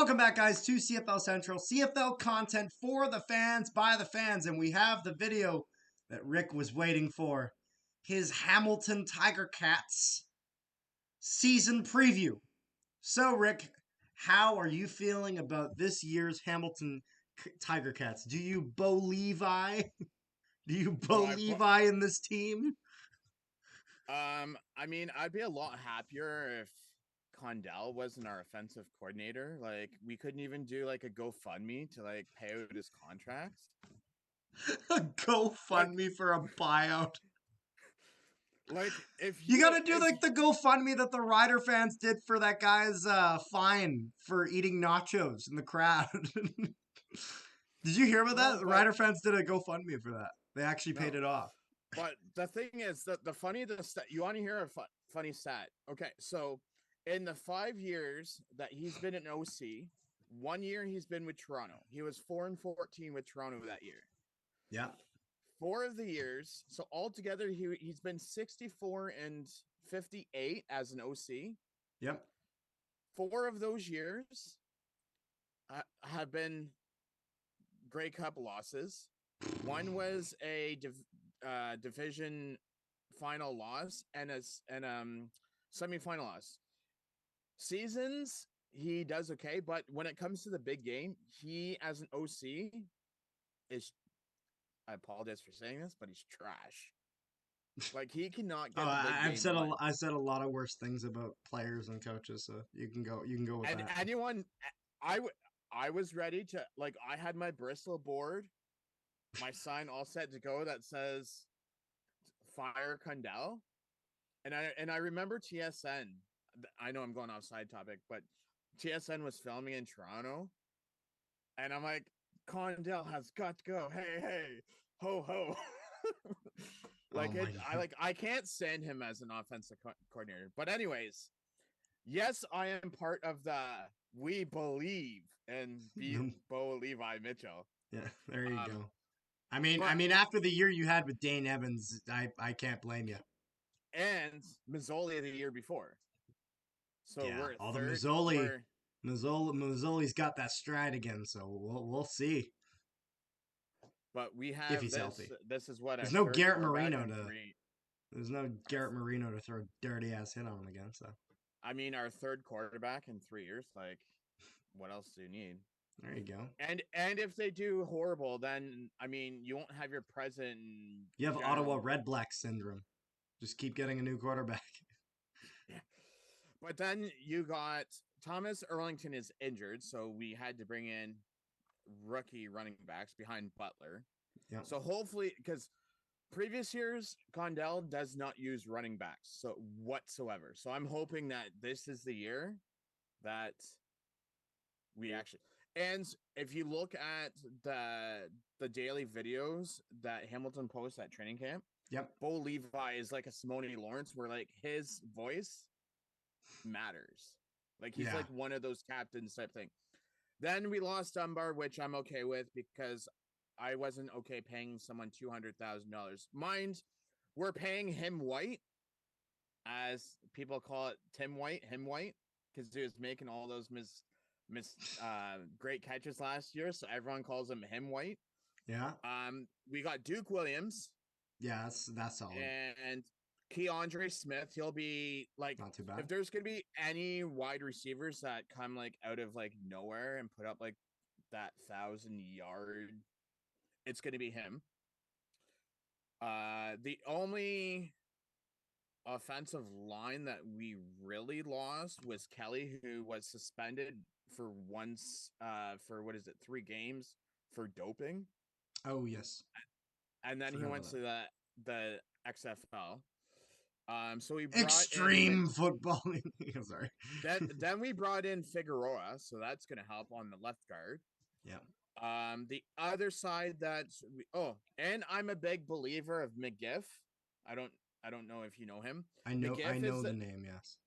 Welcome back, guys, to CFL Central. CFL content for the fans, by the fans, and we have the video that Rick was waiting for. His Hamilton Tiger Cats season preview. So, Rick, how are you feeling about this year's Hamilton Tiger Cats? Do you believe I? Do you Do I? believe I in this team? I mean, I'd be a lot happier if Condell wasn't our offensive coordinator. Like, we couldn't even do like a GoFundMe to like pay out his contract. A Like, GoFundMe for a buyout. like if You you gotta do if like the GoFundMe that the Rider fans did for that guy's fine for eating nachos in the crowd. Did you hear about no, that? The but Rider fans did a GoFundMe for that. They actually paid no, it off. but the thing is that you want to hear a funny stat? Okay, so in the 5 years that he's been an OC, 1 year he's been with Toronto. He was 4-14 with Toronto that year. Yeah. 4 of the years, so altogether he's been 64-58 as an OC. Yep. 4 of those years have been Grey Cup losses. One was a division final loss and a semifinal loss. Seasons he does okay, but when it comes to the big game, he as an OC is. I apologize for saying this, but he's trash. Like he cannot Oh, get the big I've game said done. I said a lot of worse things about players and coaches, so you can go with And that. anyone, I was ready to like. I had my Bristol board, my sign all set to go that says "Fire Condell," and I remember TSN. I know I'm going off side topic, but TSN was filming in Toronto, and I'm like, Condell has got to go. Hey, hey, ho, ho. Oh my God. I can't stand him as an offensive coordinator. But anyways, yes, I am part of the we believe in Bo Levi Mitchell. Yeah, there you Um, go. I mean, but after the year you had with Dane Evans, I can't blame you. and Mazzoli the year before. So Yeah, we're at although third. We're Mazzoli's got that stride again, so we'll see but we if have he's this. healthy. This is what our There's no third Garrett quarterback Marino and to three. there's no Our, Garrett Marino to throw a dirty ass hit on him again. So I mean, our third quarterback in 3 years. Like, what else do you need? there you go. And if they do horrible, then I mean you won't have your present You have Ottawa general. Red Black syndrome. Just keep getting a new quarterback. Yeah. But then you got Thomas Erlington is injured, so we had to bring in rookie running backs behind Butler. Yeah. So hopefully, because previous years Condell does not use running backs so whatsoever. So I'm hoping that this is the year that we actually. And if you look at the daily videos that Hamilton posts at training camp, Yep. Bo Levi is like a Simone Lawrence, where like his voice matters. Like he's Yeah. like one of those captains type thing. Then we lost Dunbar, which I'm okay with because I wasn't okay paying someone $200,000. Mind, we're paying him White, as people call it, Tim White, him White, because he was making all those great catches last year, so everyone calls him White. Yeah. We got Duke Williams. Yeah, that's solid. And Keandre Smith. He'll be like, Not too if bad. there's gonna be any wide receivers that come like out of like nowhere and put up like that 1,000-yard, it's gonna be him. The only offensive line that we really lost was Kelly, who was suspended for for what is it, 3 games for doping, Oh yes. and then he Forgot went about to that. the XFL. So we brought in Extreme football. Sorry. then we brought in Figueroa, so that's going to help on the left guard. Yeah. The other side and I'm a big believer of McGiff. I don't know if you know him. I know the name, yes.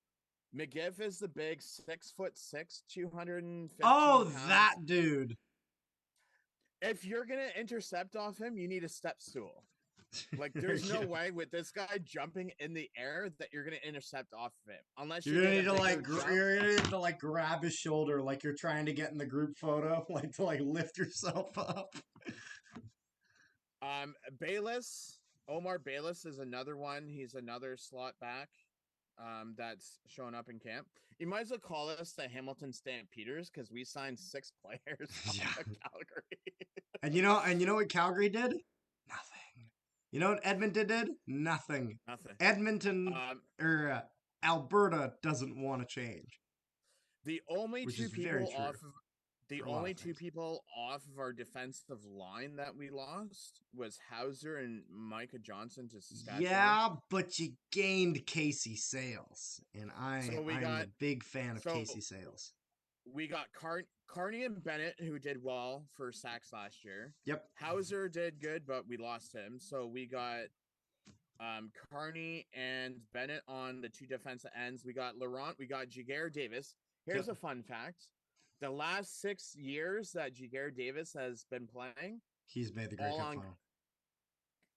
McGiff is the big 6'6", 215 Oh, pounds. that dude. If you're gonna intercept off him, you need a step stool. Like, there's no Yeah. way with this guy jumping in the air that you're gonna intercept off of him, unless You're you gonna get a need to bigger jump. you're gonna need to like grab his shoulder like you're trying to get in the group photo, like to like lift yourself up. Bayless, Omar Bayless is another one. He's another slot back. That's showing up in camp. You might as well call us the Hamilton Stampeders because we signed 6 players Yeah. off of Calgary. And you know what Calgary did? Nothing. You know what Edmonton did? Nothing. Nothing. Edmonton Um, or Alberta doesn't want to change, the only which two is very people true off of the for a lot only of two things. people off of our defensive line that we lost was Hauser and Micah Johnson to Saskatchewan. Yeah, but you gained Casey Sales, and So we I'm a got big fan of so Casey Sales. we got Carney and Bennett, who did well for sacks last year. Yep. Hauser did good, but we lost him. So we got Carney and Bennett on the 2 defensive ends. We got Laurent. We got Jiguer Davis. Here's Yep. a fun fact: the last 6 years that Jiguer Davis has been playing, He's made the Grey all Cup on final.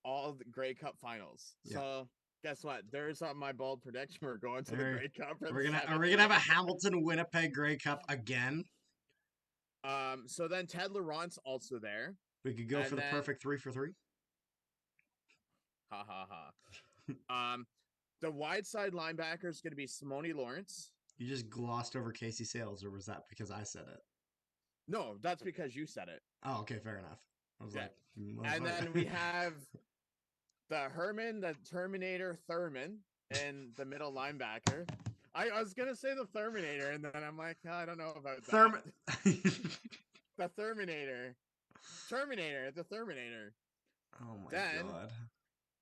all the Grey Cup finals. Yeah. So guess what? There's my bold prediction. We're going to the Are, Grey Cup for are the we gonna 7th have a year. Hamilton Winnipeg Grey Cup again? So then Ted Laurent's also there, We could go for and the then perfect 3 for 3. ha ha ha. The wide side linebacker is going to be Simone Lawrence. You just glossed over Casey Sales, or was that because I said it? No, that's because you said it. Oh, okay, fair enough. I was Yeah. like, And then we motherfucker. have the Herman, the Terminator Thurman, and the middle linebacker. I was gonna say the Terminator, and then I'm like, I don't know about that. Thurman. The Terminator, the Terminator. Oh my Then god.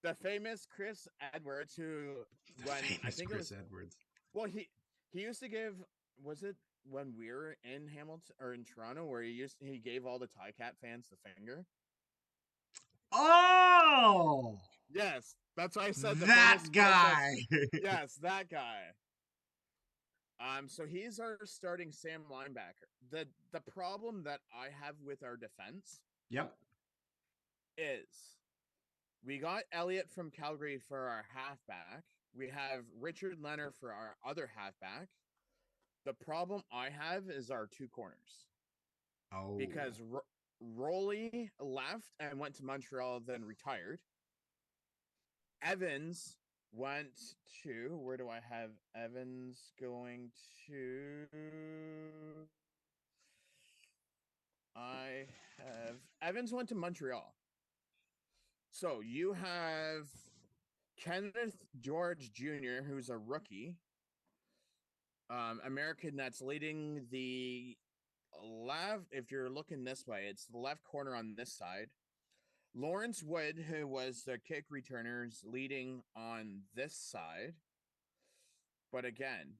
the famous Chris Edwards, who The when I famous think it Chris was Edwards. well, he used to give, was it when we were in Hamilton or in Toronto, where he gave all the Cat fans the finger. Oh! Yes, that's why I said the That famous Chris. guy! Yes, that guy. So he's our starting Sam linebacker. The problem that I have with our defense Yep. is we got Elliott from Calgary for our halfback. We have Richard Leonard for our other halfback. The problem I have is our 2 corners. Oh. Because Roley left and went to Montreal, then retired. Evans went to, where do I have Evans going to? I have Evans went to Montreal. So you have Kenneth George Jr., who's a rookie, American that's leading the left. If you're looking this way, it's the left corner on this side. Lawrence Wood, who was the kick returners, leading on this side. But again,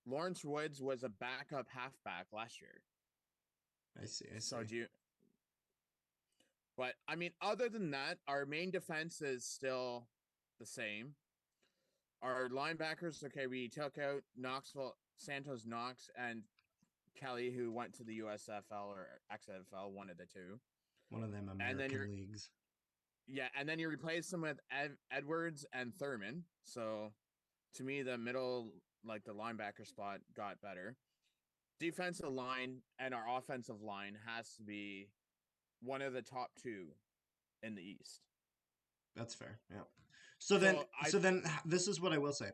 Lawrence Woods was a backup halfback last year. I see. So but I mean, other than that, our main defense is still the same. Our linebackers, okay, we took out Santos Knox and Kelly, who went to the USFL or XFL, one of the two. One of them And then American leagues. Yeah, and then you replace them with Edwards and Thurman. So to me, the middle, like the linebacker spot, got better. Defensive line and our offensive line has to be one of the top 2 in the East. That's fair. Yeah. So then this is what I will say.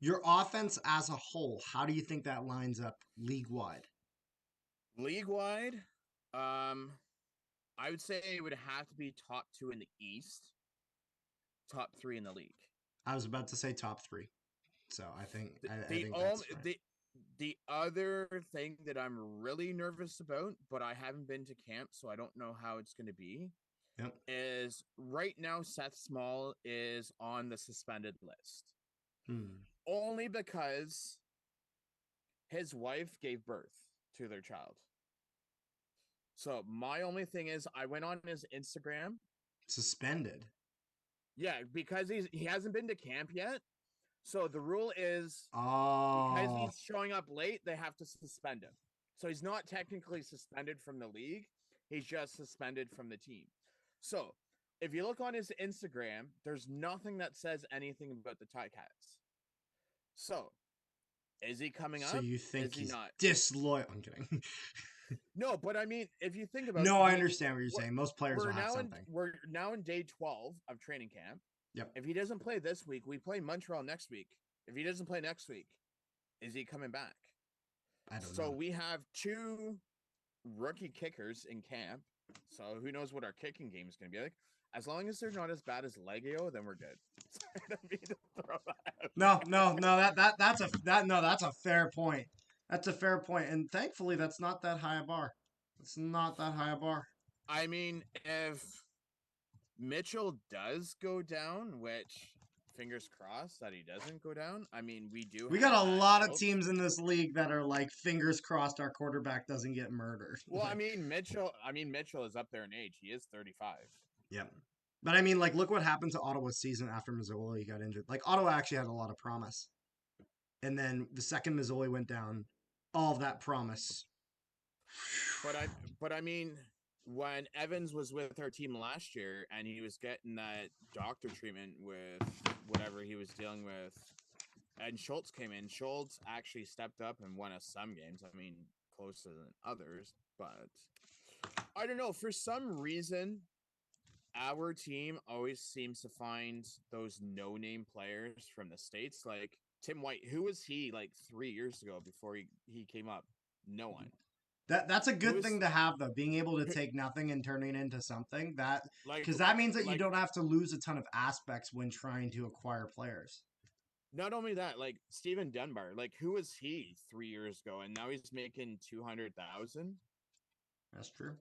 Your offense as a whole, how do you think that lines up league wide? League wide, I would say it would have to be top 2 in the East, top 3 in the league. I was about to say top 3. So I think the other thing that I'm really nervous about, but I haven't been to camp, so I don't know how it's going to be, is right now Seth Small is on the suspended list. Only because his wife gave birth to their child. So my only thing is I went on his Instagram. Suspended? Yeah, because he hasn't been to camp yet. So the rule is because Oh. he's showing up late, they have to suspend him. So he's not technically suspended from the league. He's just suspended from the team. So if you look on his Instagram, there's nothing that says anything about the Ticats. So, is he coming So up? you think Is he he's not? disloyal? I'm kidding. No, but I mean, if you think about No, I he, understand what you're saying. Most players will have something. we're now in day 12 of training camp. Yep. If he doesn't play this week, we play Montreal next week. If he doesn't play next week, is he coming back? I don't So know. we have 2 rookie kickers in camp. So who knows what our kicking game is going to be like? As long as they're not as bad as Legio, then we're good. No. That's a fair point. That's a fair point, and thankfully, that's not that high a bar. It's not that high a bar. I mean, if Mitchell does go down, which fingers crossed that he doesn't go down. I mean, we do We have got a Matt lot of Schultz. teams in this league that are like fingers crossed our quarterback doesn't get murdered. Well, Like, Mitchell is up there in age. He is 35. yeah. But I mean, like, look what happened to Ottawa's season after Mazzoli got injured. Like, Ottawa actually had a lot of promise. And then the second Mazzoli went down, all of that promise. But I mean, when Evans was with our team last year and he was getting that doctor treatment with whatever he was dealing with, and Schultz came in, Schultz actually stepped up and won us some games. I mean, closer than others, but I don't know. For some reason, our team always seems to find those no-name players from the States. Like Tim White, who was he like 3 years ago before he came up? No one. That's a good Who's thing to have though, being able to take nothing and turning it into something. That like because that means that you like don't have to lose a ton of aspects when trying to acquire players. not only that, like Steven Dunbar, like who was he 3 years ago, and now he's making 200,000. That's true.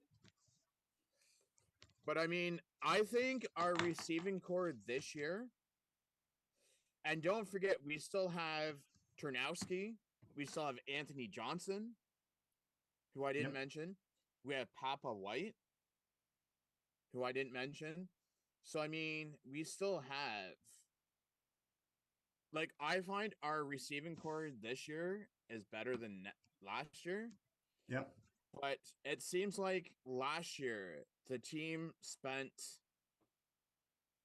But I mean, I think our receiving core this year, and don't forget, we still have Turnowski, we still have Anthony Johnson, who I didn't Yep. mention. We have Papa White, who I didn't mention. So I mean, we still have like I find our receiving core this year is better than last year. Yep. But it seems like last year the team spent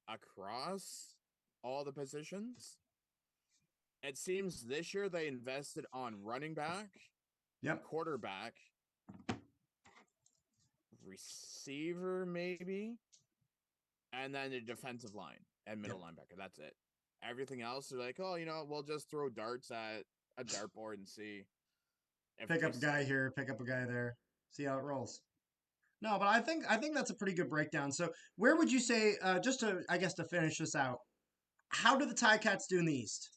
across all the positions. It seems this year they invested on running back, Yep. quarterback, receiver, maybe, and then the defensive line and middle linebacker. That's it. Everything else, they're like, oh, we'll just throw darts at a dartboard and see if Pick we up a guy here, pick up a guy there, see how it rolls. No, but I think that's a pretty good breakdown. So where would you say, just to I guess to finish this out, how do the Ticats do in the East?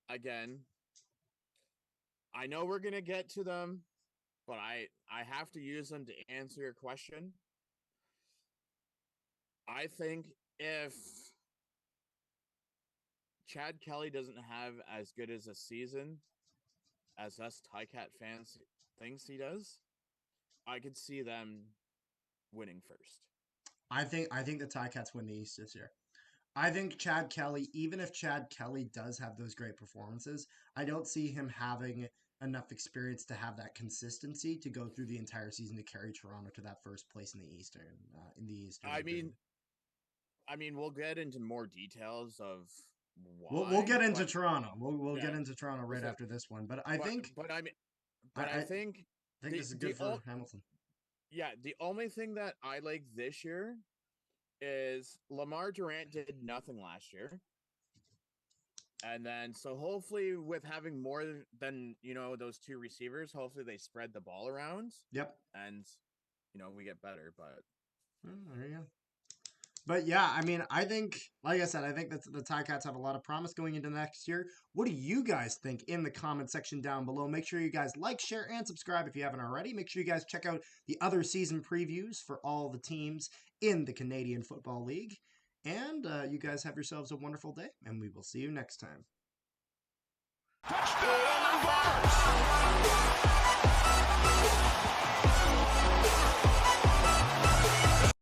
Again, I know we're gonna get to them, but I have to use them to answer your question. I think if Chad Kelly doesn't have as good as a season as us Ticat fans thinks he does, I could see them winning first. I think the Ticats win the East this year. I think Chad Kelly, even if Chad Kelly does have those great performances, I don't see him having enough experience to have that consistency to go through the entire season to carry Toronto to that first place in the Eastern I Division. mean, we'll get into more details of We'll why. we'll get into Toronto. We'll yeah, get into Toronto right after this one. But I think but I mean, I, but I I think think this is good for Hamilton. the only thing that I like this year is Lamar Durant did nothing last year. And then, so hopefully, with having more than those 2 receivers, hopefully they spread the ball around. Yep. And we get better. But there you go. But yeah, I mean, I think, like I said, I think that the Ticats have a lot of promise going into next year. What do you guys think in the comment section down below? Make sure you guys like, share, and subscribe if you haven't already. Make sure you guys check out the other season previews for all the teams in the Canadian Football League. And you guys have yourselves a wonderful day, and we will see you next time. Touchdown,